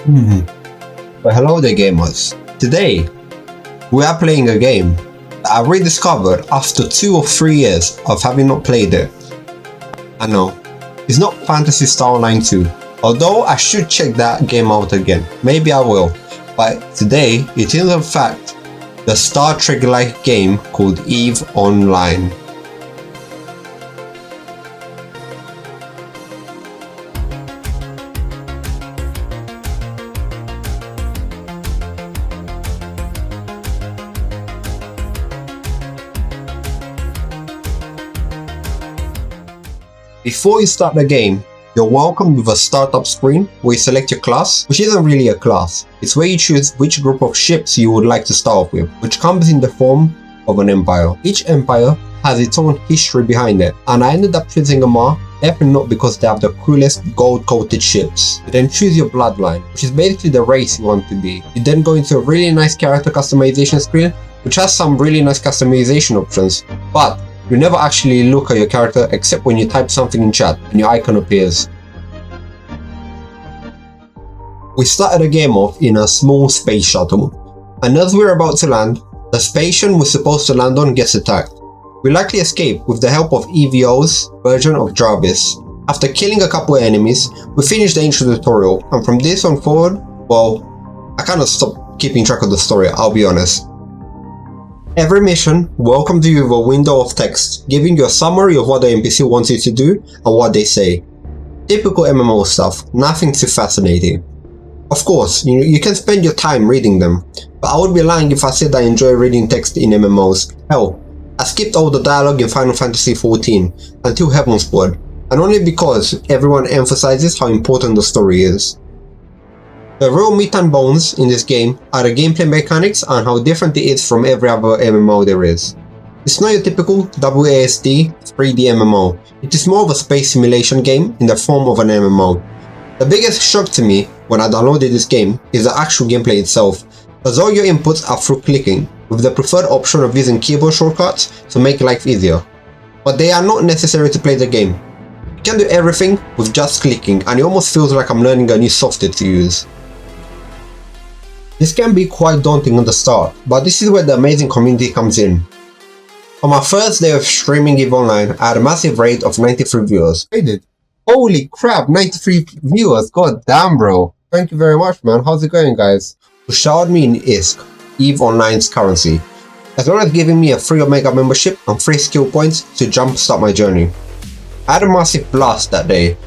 Well, hello there gamers. Today, we are playing a game that I rediscovered after 2 or 3 years of having not played it. I know, it's not Phantasy Star Online 2, although I should check that game out again. Maybe I will. But today, it is in fact the Star Trek-like game called EVE Online. Before you start the game, you're welcomed with a startup screen where you select your class, which isn't really a class. It's where you choose which group of ships you would like to start off with, which comes in the form of an empire. Each empire has its own history behind it, and I ended up choosing Amar, definitely not because they have the coolest gold-coated ships. You then choose your bloodline, which is basically the race you want to be. You then go into a really nice character customization screen, which has some really nice customization options, but you never actually look at your character except when you type something in chat and your icon appears. We started the game off in a small space shuttle, and as we were about to land, the station we're supposed to land on gets attacked. We likely escape with the help of EVO's version of Jarvis. After killing a couple of enemies, we finished the intro tutorial, and from this on forward, well, I kind of stopped keeping track of the story, I'll be honest. Every mission welcomes you with a window of text, giving you a summary of what the NPC wants you to do and what they say. Typical MMO stuff, nothing too fascinating. Of course, you can spend your time reading them, but I would be lying if I said I enjoy reading text in MMOs. Hell, I skipped all the dialogue in Final Fantasy XIV until Heavensward, and only because everyone emphasizes how important the story is. The real meat and bones in this game are the gameplay mechanics and how different it is from every other MMO there is. It's not your typical WASD 3D MMO, it is more of a space simulation game in the form of an MMO. The biggest shock to me when I downloaded this game is the actual gameplay itself, as all your inputs are through clicking, with the preferred option of using keyboard shortcuts to make life easier. But they are not necessary to play the game. You can do everything with just clicking, and it almost feels like I'm learning a new software to use. This can be quite daunting on the start, but this is where the amazing community comes in. On my first day of streaming EVE Online, I had a massive rate of 93 viewers. Holy crap, 93 viewers, god damn bro. Thank you very much man, how's it going guys? Who showered me in ISK, EVE Online's currency, as well as giving me a free Omega membership and free skill points to jumpstart my journey. I had a massive blast that day.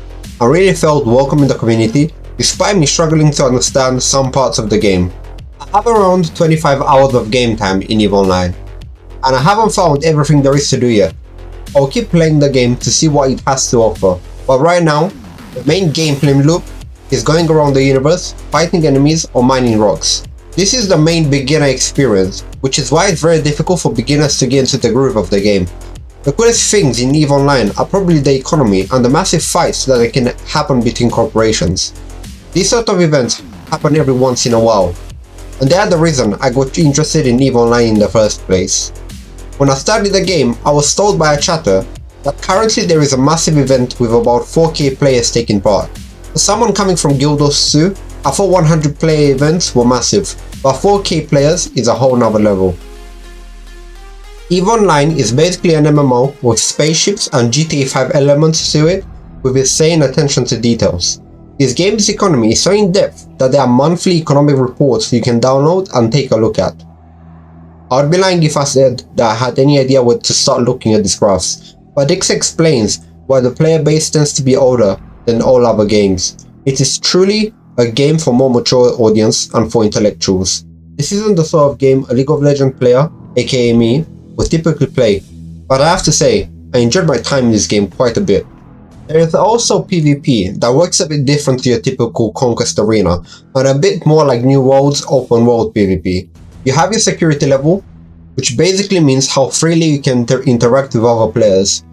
I really felt welcome in the community, despite me struggling to understand some parts of the game. I have around 25 hours of game time in EVE Online, and I haven't found everything there is to do yet. I'll keep playing the game to see what it has to offer, but right now, the main gameplay loop is going around the universe, fighting enemies or mining rocks. This is the main beginner experience, which is why it's very difficult for beginners to get into the groove of the game. The coolest things in EVE Online are probably the economy and the massive fights that can happen between corporations. These sort of events happen every once in a while, and they are the reason I got interested in EVE Online in the first place. When I started the game, I was told by a chatter that currently there is a massive event with about 4k players taking part. For someone coming from Guild Wars 2, I thought 100 player events were massive, but 4k players is a whole nother level. EVE Online is basically an MMO with spaceships and GTA 5 elements to it, with insane attention to details. This game's economy is so in depth that there are monthly economic reports you can download and take a look at. I would be lying if I said that I had any idea where to start looking at these graphs, but this explains why the player base tends to be older than all other games. It is truly a game for more mature audience and for intellectuals. This isn't the sort of game a League of Legends player, aka me, would typically play, but I have to say, I enjoyed my time in this game quite a bit. There is also PvP that works a bit different to your typical Conquest Arena, and a bit more like New World's open world PvP. You have your security level, which basically means how freely you can interact with other players.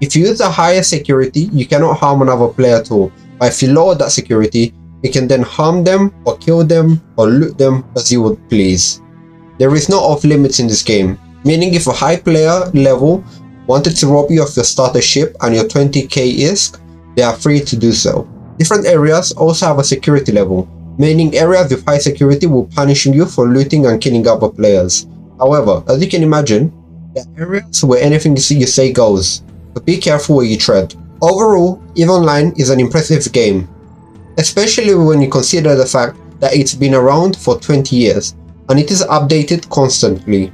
If you use the higher security, you cannot harm another player at all, but if you lower that security, you can then harm them, or kill them, or loot them as you would please. There is no off limits in this game, meaning if a high player level wanted to rob you of your starter ship and your 20k ISK, they are free to do so. Different areas also have a security level, meaning areas with high security will punish you for looting and killing other players. However, as you can imagine, there are areas where anything you say goes, so be careful where you tread. Overall, EVE Online is an impressive game, especially when you consider the fact that it's been around for 20 years, and it is updated constantly.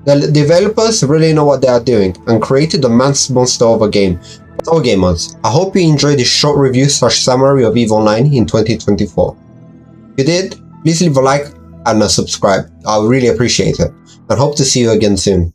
The developers really know what they are doing, and created a monster of a game. So gamers, I hope you enjoyed this short review / summary of EVE Online in 2024. If you did, please leave a like and a subscribe. I would really appreciate it, and hope to see you again soon.